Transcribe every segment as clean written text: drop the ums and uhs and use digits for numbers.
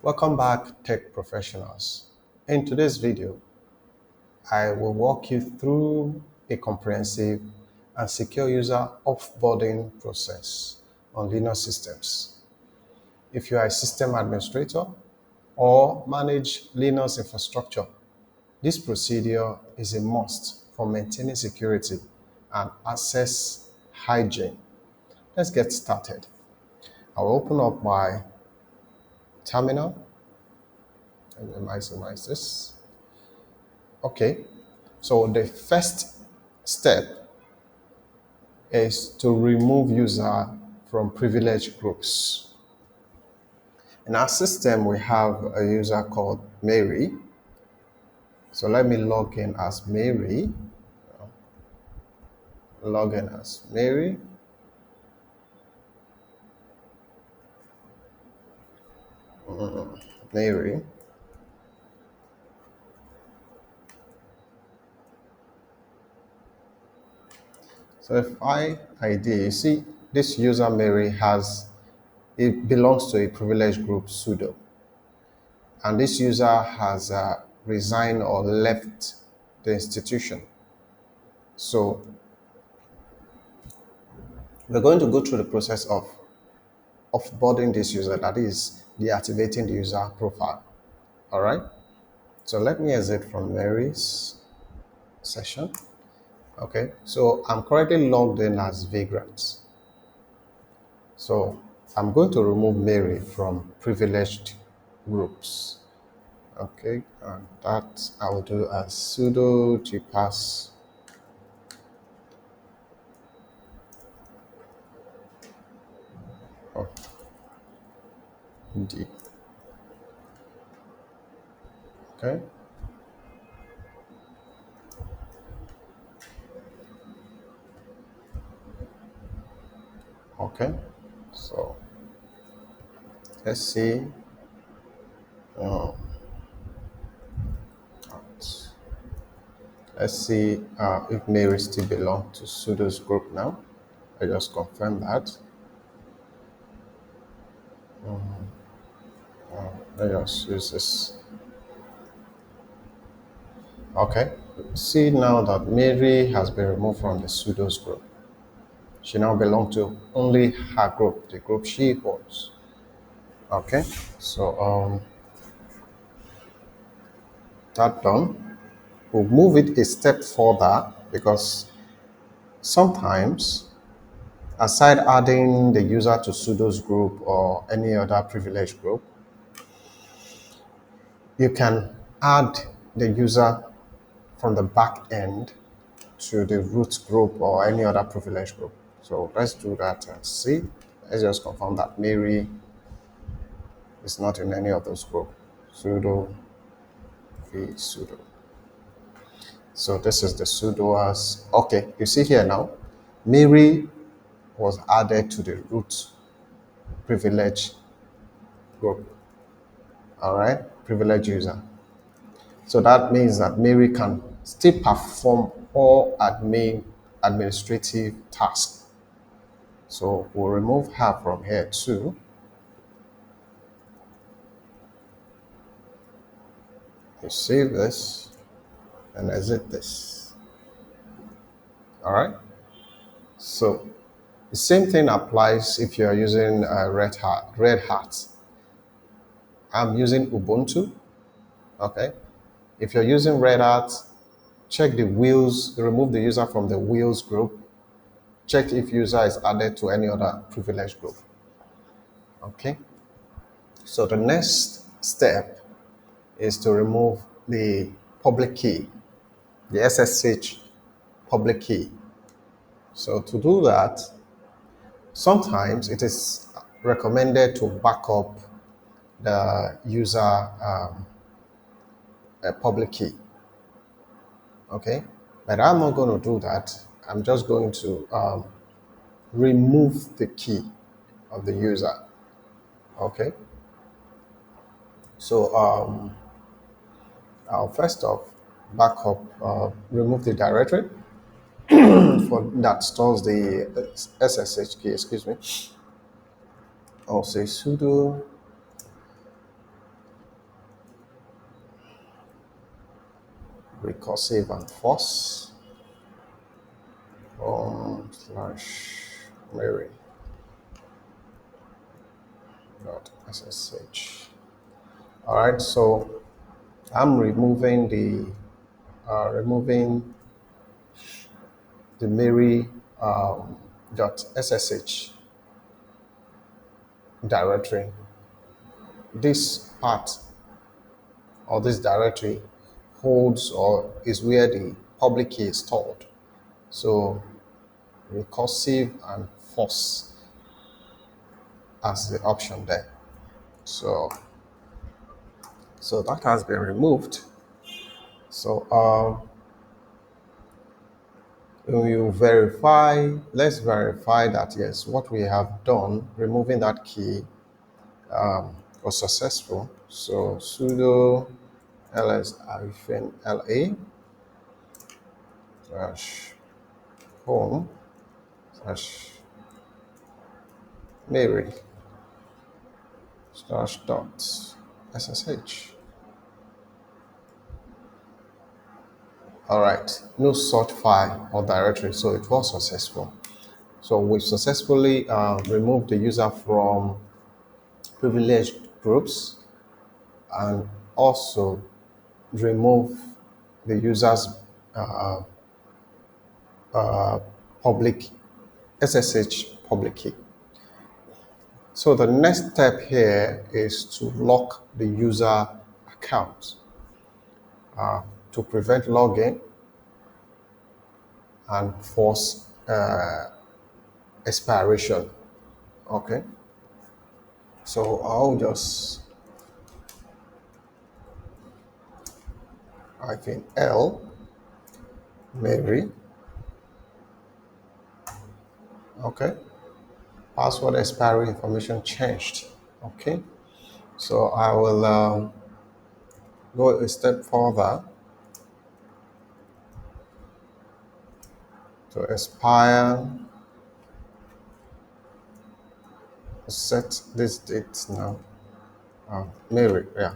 Welcome back, tech professionals. In today's video, I will walk you through a comprehensive and secure user offboarding process on Linux systems. If you are a system administrator or manage Linux infrastructure, this procedure is a must for maintaining security and access hygiene. Let's get started. I'll open up my terminal and minimize this. Okay, so the first step is to remove user from privileged groups. In our system, we have a user called Mary. So let me log in as Mary. Log in as Mary. Mary. So if ID, you see this user Mary it belongs to a privileged group sudo. And this user has resigned or left the institution. So we're going to go through the process of offboarding this user, that is deactivating the user profile. All right. So let me exit from Mary's session. Okay. So I'm currently logged in as Vagrant. So I'm going to remove Mary from privileged groups. Okay. And that I will do as sudo gpass d. Okay. Okay. So let's see. Let's see if Mary still belongs to sudo's group now. I just confirm that. Let's just use this. Okay. See now that Mary has been removed from the sudo's group. She now belongs to only her group, the group she holds. Okay. So that done. We'll move it a step further because sometimes, aside adding the user to sudo's group or any other privileged group, you can add the user from the back end to the root group or any other privileged group. So let's do that and see. Let's just confirm that Mary is not in any of those groups. Sudo v sudo. So this is the sudo as, okay, you see here now, Mary was added to the root privilege group. All right, privileged user. So that means that Mary can still perform all administrative tasks. So we'll remove her from here too. You save this and exit this. All right. So the same thing applies if you are using Red Hat. I'm using Ubuntu. Okay. If you're using Red Hat, check the wheels, remove the user from the wheels group. Check if user is added to any other privileged group. Okay. So the next step is to remove the public key, the SSH public key. So to do that, sometimes it is recommended to back up the user public key. Okay, but I'm not going to do that. I'm just going to remove the key of the user. Okay, so I'll first off back up, remove the directory that stores the SSH key. Excuse me. I'll say sudo recursive and force /Mary .ssh. All right, so I'm removing the Mary .ssh directory. This part or this directory holds or is where the public key is stored. So recursive and force as the option there. So that has been removed. So you verify, let's verify that yes, what we have done, removing that key, was successful. So sudo ls-la /home /mary /.ssh. All right, no such file or directory, so it was successful. So we've successfully removed the user from privileged groups and also remove the user's public SSH public key. So the next step here is to lock the user account to prevent login and force expiration. Okay, so I'll just -L Mary. Okay, password expiry information changed. Okay, so I will go a step further to expire, set this date now. Mary, yeah.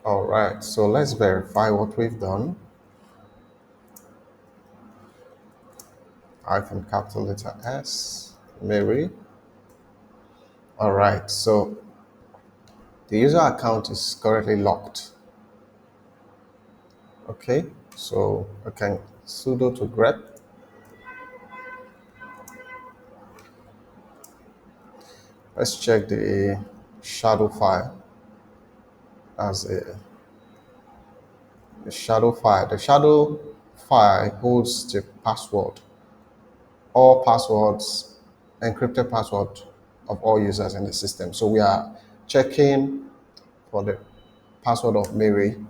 All right, so let's verify what we've done. Capital letter S, Mary. All right, so the user account is currently locked. Okay, so I can sudo to grep. Let's check the shadow file as the shadow file. The shadow file holds the password, all passwords, encrypted password of all users in the system. So we are checking for the password of Mary.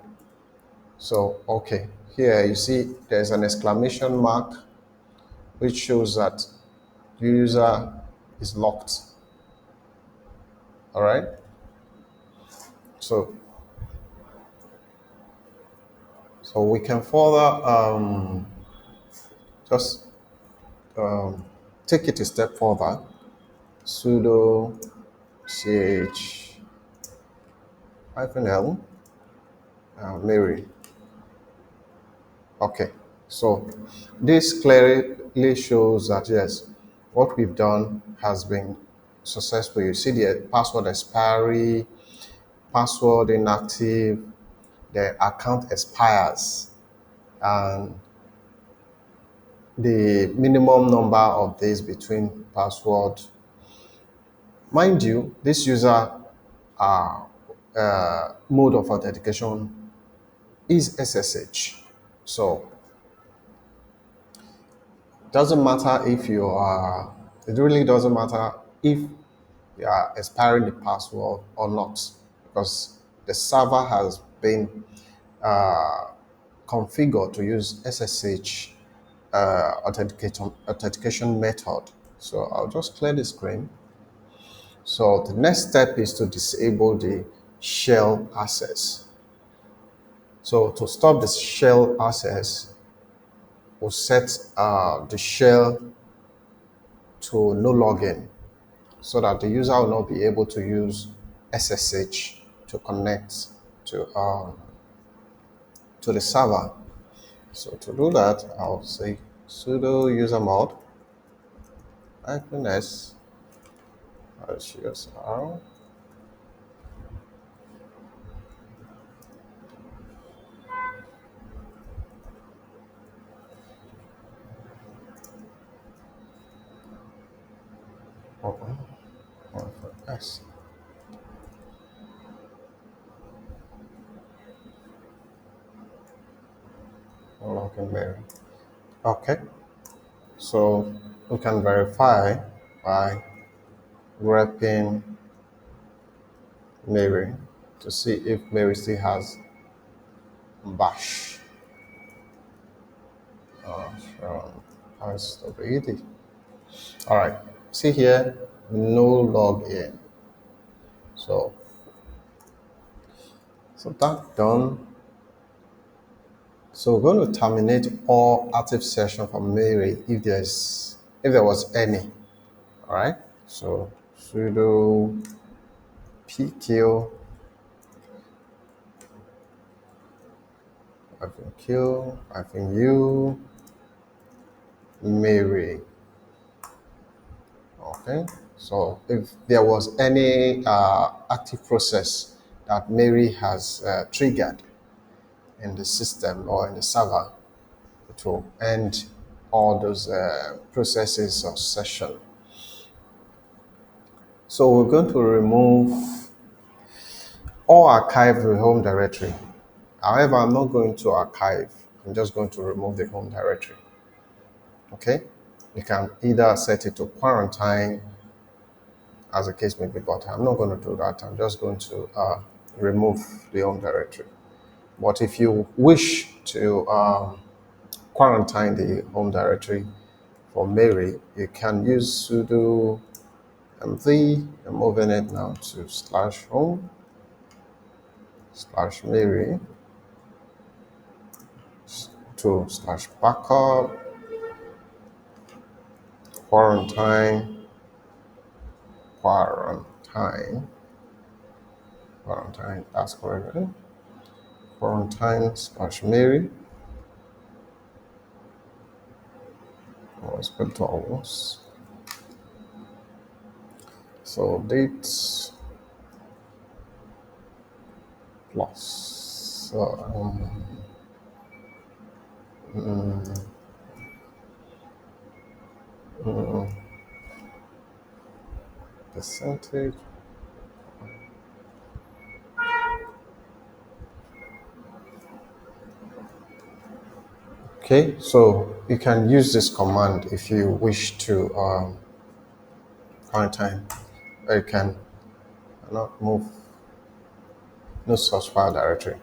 So, okay, here you see there's an exclamation mark which shows that the user is locked. All right. So we can further just take it a step further. Sudo ch -l Mary. Okay, so this clearly shows that yes, what we've done has been successful. You see the password expiry, password inactive, the account expires, and the minimum number of days between password. Mind you, this user mode of authentication is SSH. So doesn't matter if you are, it really doesn't matter if you are expiring the password or not, because the server has been configured to use SSH authentication method. So I'll just clear the screen. So the next step is to disable the shell access. So to stop the shell access, we'll set the shell to no login so that the user will not be able to use SSH to connect to to the server. So to do that, I'll say sudo usermod -s usr. S. Login Mary. Okay, so we can verify by grepping Mary to see if Mary still has bash. From passwd. All right, see here, no login. So that done. So we're going to terminate all active session for Mary if there was any. All right. So sudo pq -q -u Mary. Okay. So if there was any active process that Mary has triggered in the system or in the server, it will end all those processes or session. So we're going to remove or archive the home directory. However, I'm not going to archive. I'm just going to remove the home directory. Okay? You can either set it to quarantine, as the case may be, but I'm not going to do that. I'm just going to remove the home directory. But if you wish to quarantine the home directory for Mary, you can use sudo mv. I'm moving it now to /home /Mary to /backup quarantine, that's correct, right? Quarantine /Mary. Spell to almost. So dates plus percentage. Okay, so you can use this command if you wish to quarantine. Or you can not move no source file directory.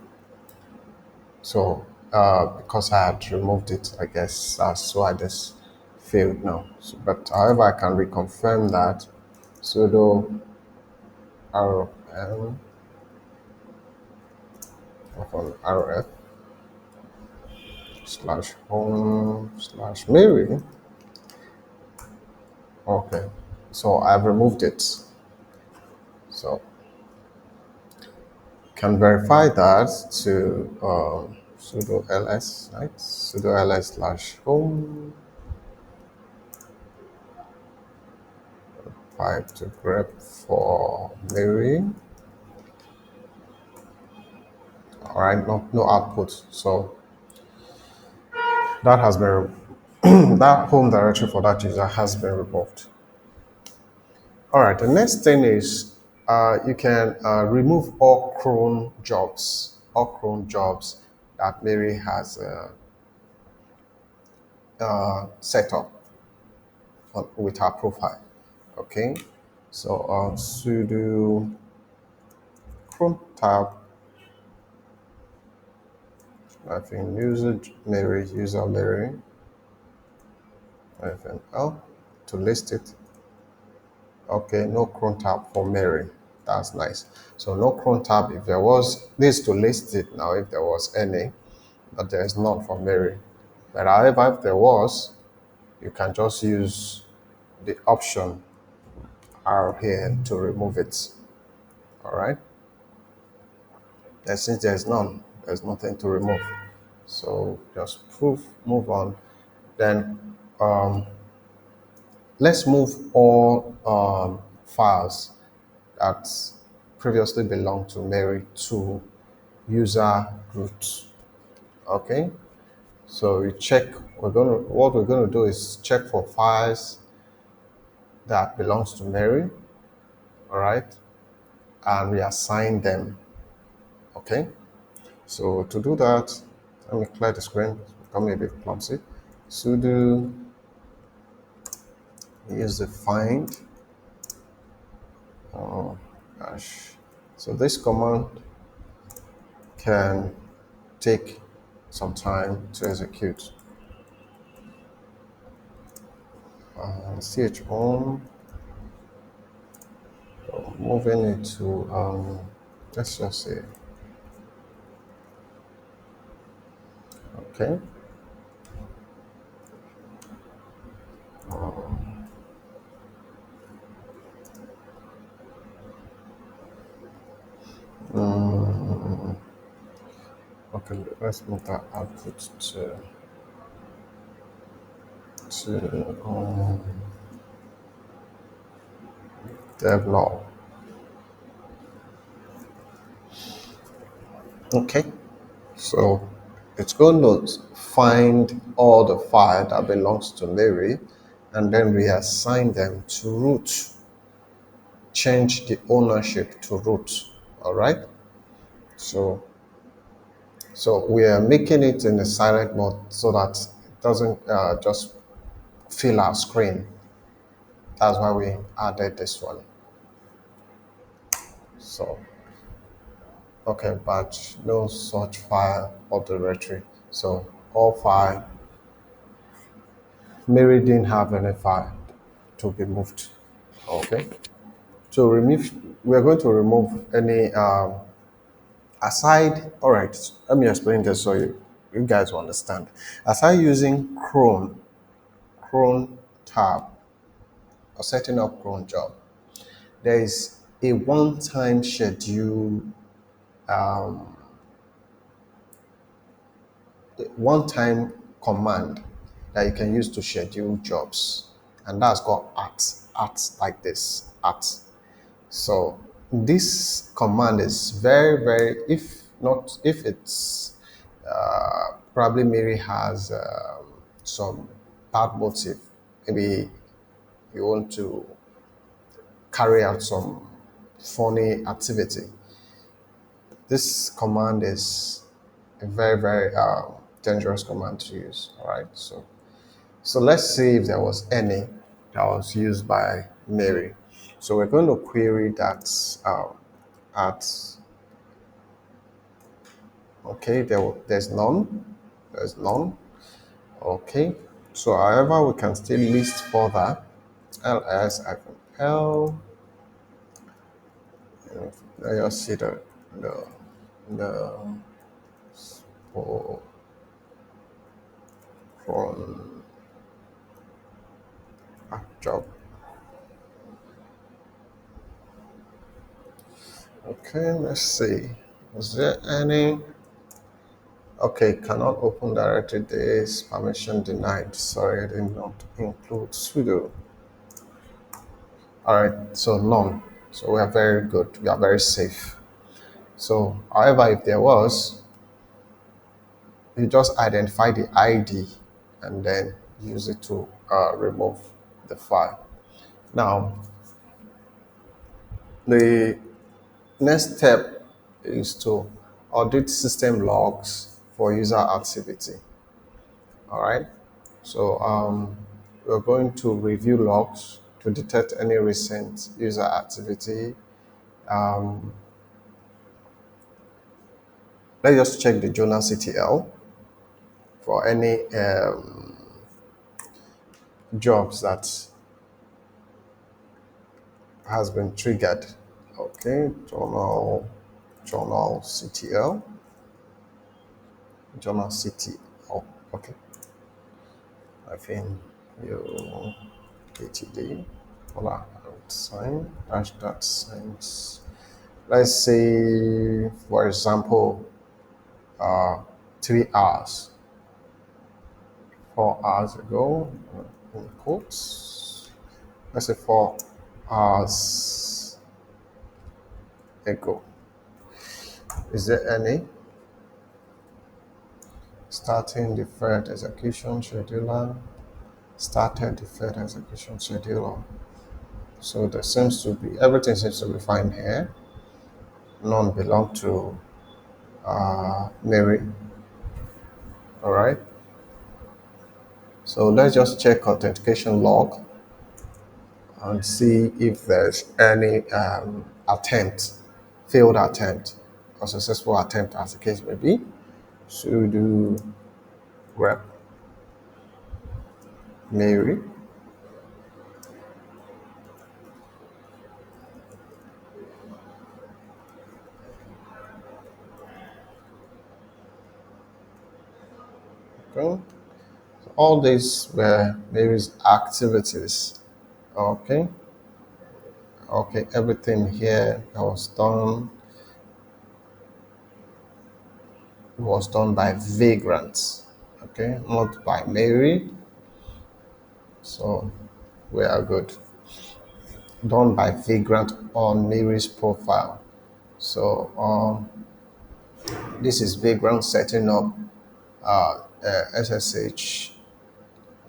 So because I had removed it, I guess that's why this failed now. So, but however, I can reconfirm that sudo rm rf /home /Mary. Okay, so I've removed it. So can verify that to sudo ls, right? Sudo ls /home pipe to grep for Mary. All right, no output. So that has been that home directory for that user has been removed. All right, the next thing is you can remove all cron jobs that Mary has set up with her profile. Okay, so sudo cron tab user Mary -l to list it. Okay, no cron tab for Mary. That's nice. So no cron tab if there was this to list it now if there was any, but there is none for Mary. But however, if there was, you can just use the option R here to remove it. All right. And since there's none, there's nothing to remove. So just move on. Then let's move all files that previously belonged to Mary to user root. Okay, so we check. What we're gonna do is check for files that belongs to Mary. All right, and we assign them. Okay, so to do that, let me clear the screen. It's becoming a bit clumsy. Sudo use the find. Oh gosh. So this command can take some time to execute. Chown, moving it to, let's just say, okay. Okay, let's move that output to devlog. Okay, so it's going to find all the file that belongs to Mary and then reassign them to root. Change the ownership to root. All right. So we are making it in a silent mode so that it doesn't just fill our screen. That's why we added this one. So okay, but no such file or directory. So all file, Mary didn't have any file to be moved. Okay. So we're going to remove any aside. All right, let me explain this so you guys will understand. Aside using Chrome tab or setting up Chrome job, there is a one-time schedule, one-time command that you can use to schedule jobs, and that's called at like this at. So this command is very, if it's probably Mary has some bad motive, maybe you want to carry out some funny activity. This command is a very dangerous command to use. All right, so let's see if there was any that was used by Mary. So we're going to query that at, okay, there's none. There's none. Okay. So however, we can still list further. ls l. Let us see the for from job. Okay, let's see. Is there any? Okay, cannot open directory. This permission denied. Sorry, I did not include sudo. All right, so none. So we are very good. We are very safe. So, however, if there was, you just identify the ID and then use it to remove the file. Now, the next step is to audit system logs for user activity. All right. So we're going to review logs to detect any recent user activity. Let's just check the journal CTL for any jobs that has been triggered. Okay, journal CTL, journal CTL. Okay, I think you KTD. Voila, sign dash that signs. Let's say, for example, 3 hours, 4 hours ago, in quotes, let's say 4 hours ago. Is there any? Starting deferred execution scheduler, started deferred execution scheduler. So there seems to be, everything seems to be fine here. None belong to Mary. All right. So let's just check authentication log and see if there's any failed attempt, or successful attempt, as the case may be. Sudo grep Mary. Okay. So all these were Mary's activities. Okay. Okay, everything here that was done by vagrants. Okay, not by Mary. So we are good. Done by vagrant on Mary's profile. So this is vagrant setting up SSH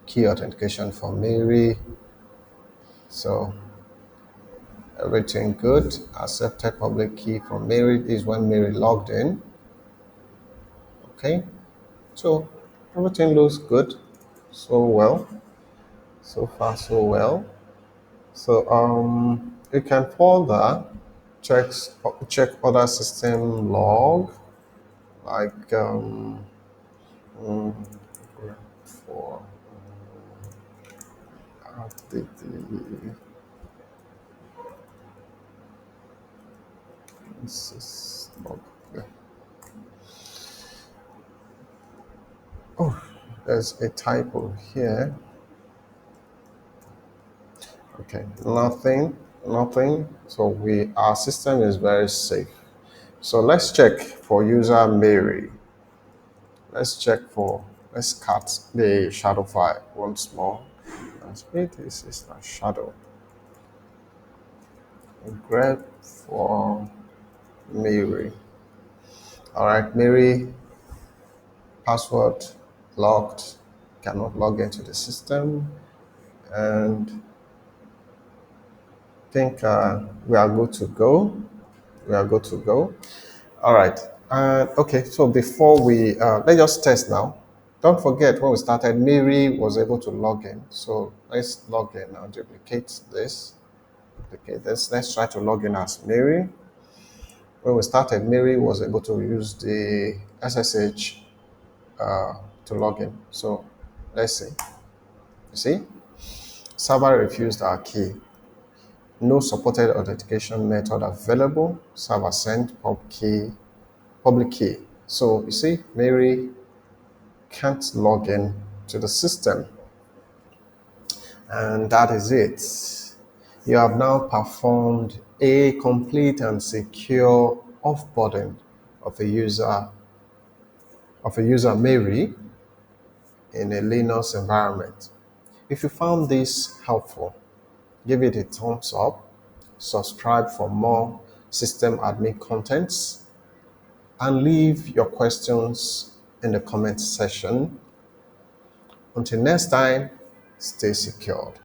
key authentication for Mary. So everything good. Accepted public key from Mary. This is when Mary logged in. Okay, so everything looks good. So well. So far, so well. So you can further check other system log, like mm, for the this is log. Yeah. Oh, there's a typo here. Okay, nothing. So our system is very safe. So let's check for user Mary. Let's cut the shadow file once more. This is a shadow. Grep for Mary. All right, Mary, password locked, cannot log into the system, and I think we are good to go. We are good to go. All right. Okay, so before we, let's just test now. Don't forget when we started, Mary was able to log in. So let's log in and duplicate this. Let's try to log in as Mary. When we started, Mary was able to use the SSH to log in. So let's see. You see, server refused our key. No supported authentication method available. Server sent public key. So you see, Mary can't log in to the system. And that is it. You have now performed a complete and secure offboarding of a user Mary in a Linux environment. If you found this helpful, give it a thumbs up, subscribe for more system admin contents, and leave your questions in the comment section. Until next time, stay secured.